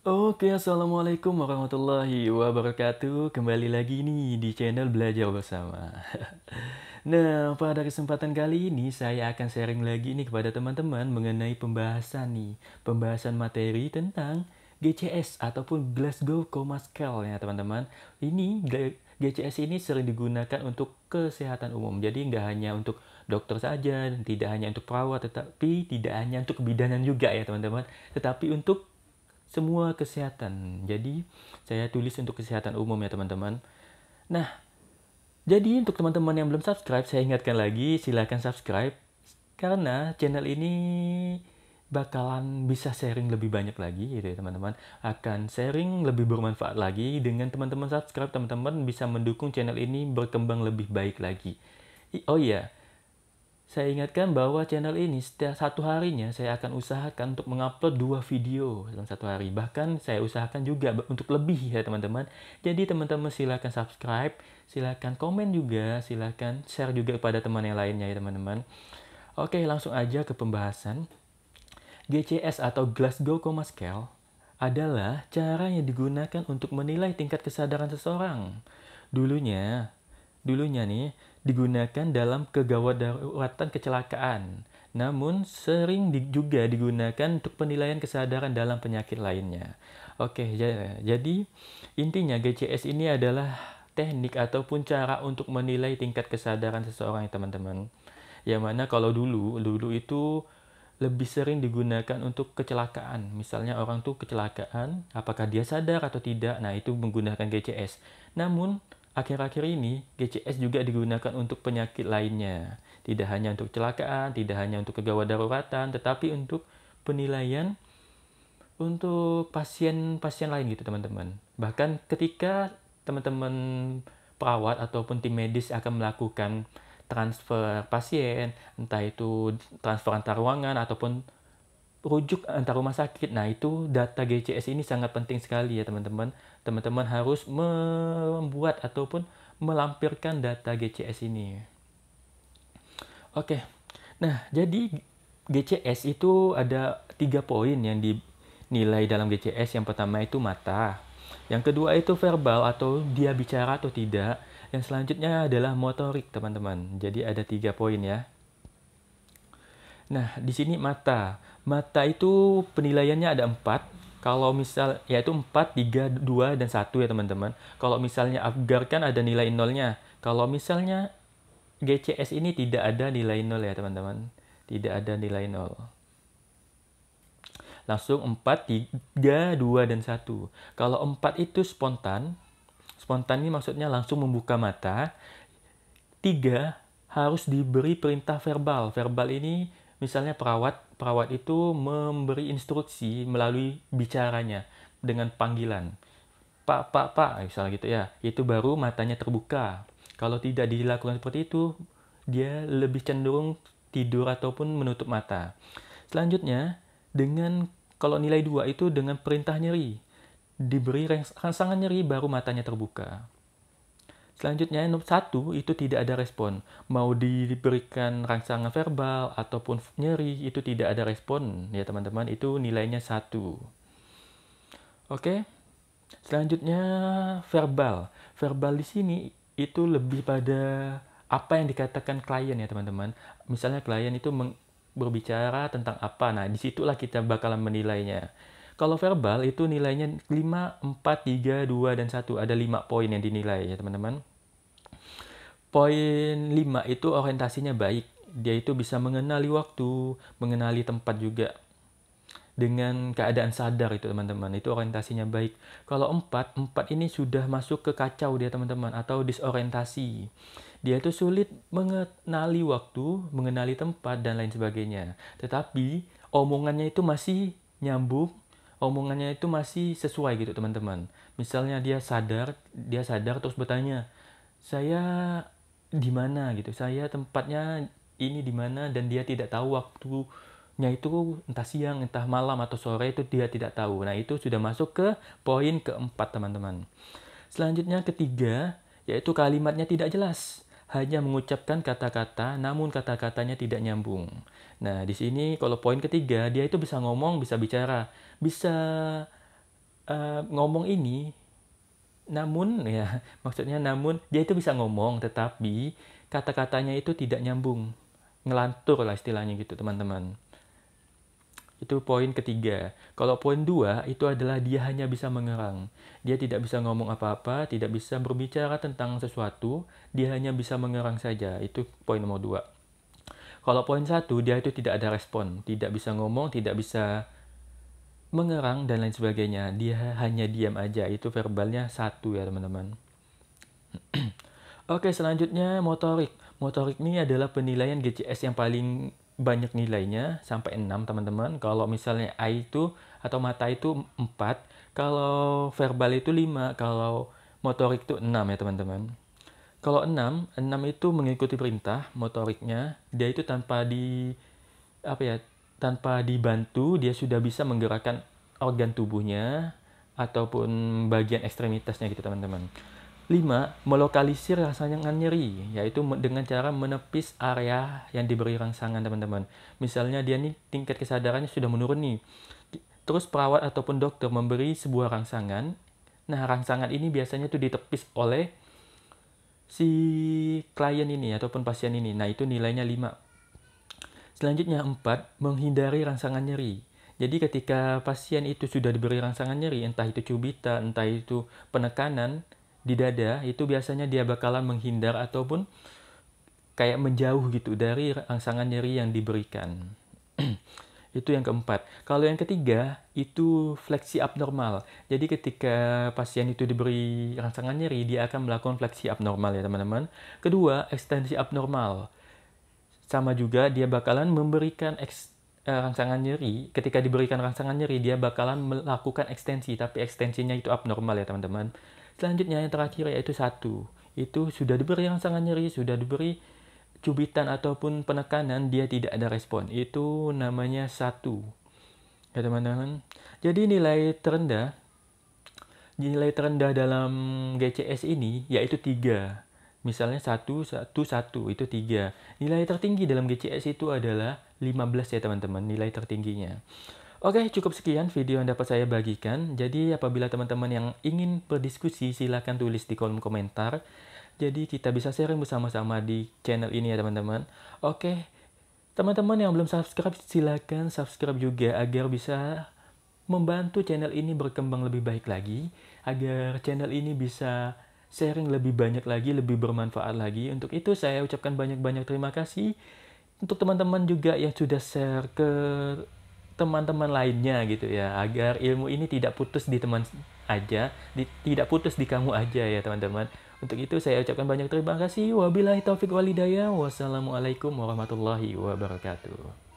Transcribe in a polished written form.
Oke, assalamualaikum warahmatullahi wabarakatuh. Kembali lagi nih di channel Belajar Bersama. Nah, pada kesempatan kali ini saya akan sharing lagi nih kepada teman-teman mengenai pembahasan materi tentang GCS ataupun Glasgow Coma Scale ya teman-teman. GCS ini sering digunakan untuk kesehatan umum. Jadi nggak hanya untuk dokter saja, tidak hanya untuk perawat, tetapi tidak hanya untuk kebidanan juga ya teman-teman, tetapi untuk semua kesehatan. Jadi, saya tulis untuk kesehatan umum ya teman-teman. Nah, jadi untuk teman-teman yang belum subscribe, saya ingatkan lagi, silahkan subscribe. Karena channel ini bakalan bisa sharing lebih banyak lagi gitu ya teman-teman. Akan sharing lebih bermanfaat lagi. Dengan teman-teman subscribe, teman-teman bisa mendukung channel ini berkembang lebih baik lagi. Oh iya, saya ingatkan bahwa channel ini setiap satu harinya saya akan usahakan untuk mengupload 2 video dalam satu hari. Bahkan saya usahakan juga untuk lebih ya teman-teman. Jadi teman-teman silakan subscribe, silakan komen juga, silakan share juga kepada teman yang lainnya ya teman-teman. Oke, langsung aja ke pembahasan. GCS atau Glasgow Coma Scale adalah cara yang digunakan untuk menilai tingkat kesadaran seseorang. Dulunya, dulunya nih digunakan dalam kegawat daruratan kecelakaan. Namun sering juga digunakan untuk penilaian kesadaran dalam penyakit lainnya. Oke, jadi intinya GCS ini adalah teknik ataupun cara untuk menilai tingkat kesadaran seseorang ya teman-teman. Yang mana kalau dulu itu lebih sering digunakan untuk kecelakaan. Misalnya orang tuh kecelakaan, apakah dia sadar atau tidak? Nah, itu menggunakan GCS. Namun, akhir-akhir ini GCS juga digunakan untuk penyakit lainnya. Tidak hanya untuk kecelakaan, tidak hanya untuk kegawat daruratan, tetapi untuk penilaian untuk pasien-pasien lain gitu, teman-teman. Bahkan ketika teman-teman perawat ataupun tim medis akan melakukan transfer pasien, entah itu transfer antar ruangan ataupun rujuk antar rumah sakit. Nah, itu data GCS ini sangat penting sekali ya, teman-teman. Teman-teman harus membuat ataupun melampirkan data GCS ini. Oke. Nah, jadi GCS itu ada 3 poin yang dinilai dalam GCS. Yang pertama itu mata. Yang kedua itu verbal atau dia bicara atau tidak. Yang selanjutnya adalah motorik, teman-teman. Jadi ada 3 poin ya. Nah, di sini mata. Mata itu penilaiannya ada 4. Kalau misal, yaitu 4, 3, 2, dan 1 ya teman-teman. Kalau misalnya Apgar kan ada nilai nolnya. Kalau misalnya GCS ini tidak ada nilai nol ya teman-teman. Tidak ada nilai nol. Langsung 4, 3, 2, dan 1. Kalau 4 itu spontan. Spontan ini maksudnya langsung membuka mata. 3 harus diberi perintah verbal. Verbal ini misalnya perawat itu memberi instruksi melalui bicaranya dengan panggilan. Pak, Pak, Pak, misalnya gitu ya. Itu baru matanya terbuka. Kalau tidak dilakukan seperti itu, dia lebih cenderung tidur ataupun menutup mata. Selanjutnya, kalau nilai 2 itu dengan perintah nyeri. Diberi rangsangan nyeri baru matanya terbuka. Selanjutnya, nomor 1 itu tidak ada respon. Mau diberikan rangsangan verbal ataupun nyeri, itu tidak ada respon. Ya teman-teman, itu nilainya 1. Oke, selanjutnya verbal. Verbal di sini itu lebih pada apa yang dikatakan klien ya teman-teman. Misalnya klien itu berbicara tentang apa. Nah, disitulah kita bakalan menilainya. Kalau verbal itu nilainya 5, 4, 3, 2, dan 1. Ada 5 poin yang dinilai ya teman-teman. Poin 5 itu orientasinya baik. Dia itu bisa mengenali waktu, mengenali tempat juga. Dengan keadaan sadar itu teman-teman. Itu orientasinya baik. Kalau 4 ini sudah masuk ke kacau dia teman-teman. Atau disorientasi. Dia itu sulit mengenali waktu, mengenali tempat, dan lain sebagainya. Tetapi omongannya itu masih nyambung. Omongannya itu masih sesuai gitu teman-teman. Misalnya dia sadar terus bertanya, saya di mana gitu, saya tempatnya ini di mana, dan dia tidak tahu waktunya itu entah siang, entah malam, atau sore, itu dia tidak tahu. Nah, itu sudah masuk ke poin keempat teman-teman. Selanjutnya ketiga, yaitu kalimatnya tidak jelas. Hanya mengucapkan kata-kata, namun kata-katanya tidak nyambung. Nah, di sini kalau poin ketiga, dia itu bisa ngomong, bisa bicara, bisa ngomong ini, namun ya maksudnya namun dia itu bisa ngomong tetapi kata-katanya itu tidak nyambung, ngelantur lah istilahnya gitu teman-teman. Itu poin ketiga. Kalau poin dua itu adalah dia hanya bisa mengerang. Dia tidak bisa ngomong apa-apa, tidak bisa berbicara tentang sesuatu, dia hanya bisa mengerang saja. Itu poin nomor dua. Kalau poin satu, dia itu tidak ada respon, tidak bisa ngomong, tidak bisa mengerang, dan lain sebagainya. Dia hanya diam aja. Itu verbalnya satu ya teman-teman. Oke, selanjutnya motorik. Motorik ini adalah penilaian GCS yang paling banyak nilainya, sampai 6 teman-teman. Kalau misalnya eye itu atau mata itu 4, kalau verbal itu 5, kalau motorik itu 6 ya teman-teman. Kalau 6 itu mengikuti perintah motoriknya, dia itu tanpa dibantu dia sudah bisa menggerakkan organ tubuhnya ataupun bagian ekstremitasnya gitu teman-teman. 5. Melokalisir rangsangan nyeri, yaitu dengan cara menepis area yang diberi rangsangan teman-teman. Misalnya dia nih tingkat kesadarannya sudah menurun nih. Terus perawat ataupun dokter memberi sebuah rangsangan. Nah, rangsangan ini biasanya tuh ditepis oleh si klien ini ataupun pasien ini. Nah, itu nilainya 5. Selanjutnya 4. Menghindari rangsangan nyeri. Jadi ketika pasien itu sudah diberi rangsangan nyeri, entah itu cubitan, entah itu penekanan di dada, itu biasanya dia bakalan menghindar ataupun kayak menjauh gitu dari rangsangan nyeri yang diberikan. Itu yang keempat. Kalau yang ketiga, itu fleksi abnormal. Jadi ketika pasien itu diberi rangsangan nyeri, dia akan melakukan fleksi abnormal ya teman-teman. Kedua, ekstensi abnormal. Sama juga dia bakalan memberikan rangsangan nyeri. Ketika diberikan rangsangan nyeri, dia bakalan melakukan ekstensi, tapi ekstensinya itu abnormal ya teman-teman. Selanjutnya yang terakhir yaitu 1. Itu sudah diberi rangsangan nyeri, sudah diberi cubitan ataupun penekanan, dia tidak ada respon. Itu namanya 1. Ya teman-teman. Jadi nilai terendah dalam GCS ini yaitu 3. Misalnya 1, 1, 1, itu 3. Nilai tertinggi dalam GCS itu adalah 15 ya teman-teman, nilai tertingginya. Oke, cukup sekian video yang dapat saya bagikan. Jadi apabila teman-teman yang ingin berdiskusi, silahkan tulis di kolom komentar. Jadi kita bisa sharing bersama-sama di channel ini ya teman-teman. Oke, teman-teman yang belum subscribe, silahkan subscribe juga agar bisa membantu channel ini berkembang lebih baik lagi. Agar channel ini bisa sharing lebih banyak lagi, lebih bermanfaat lagi. Untuk itu saya ucapkan banyak-banyak terima kasih. Untuk teman-teman juga yang sudah share ke teman-teman lainnya gitu ya, agar ilmu ini tidak putus di teman aja, tidak putus di kamu aja ya teman-teman. Untuk itu saya ucapkan banyak terima kasih. Wabillahi taufik walhidayah. Wassalamualaikum warahmatullahi wabarakatuh.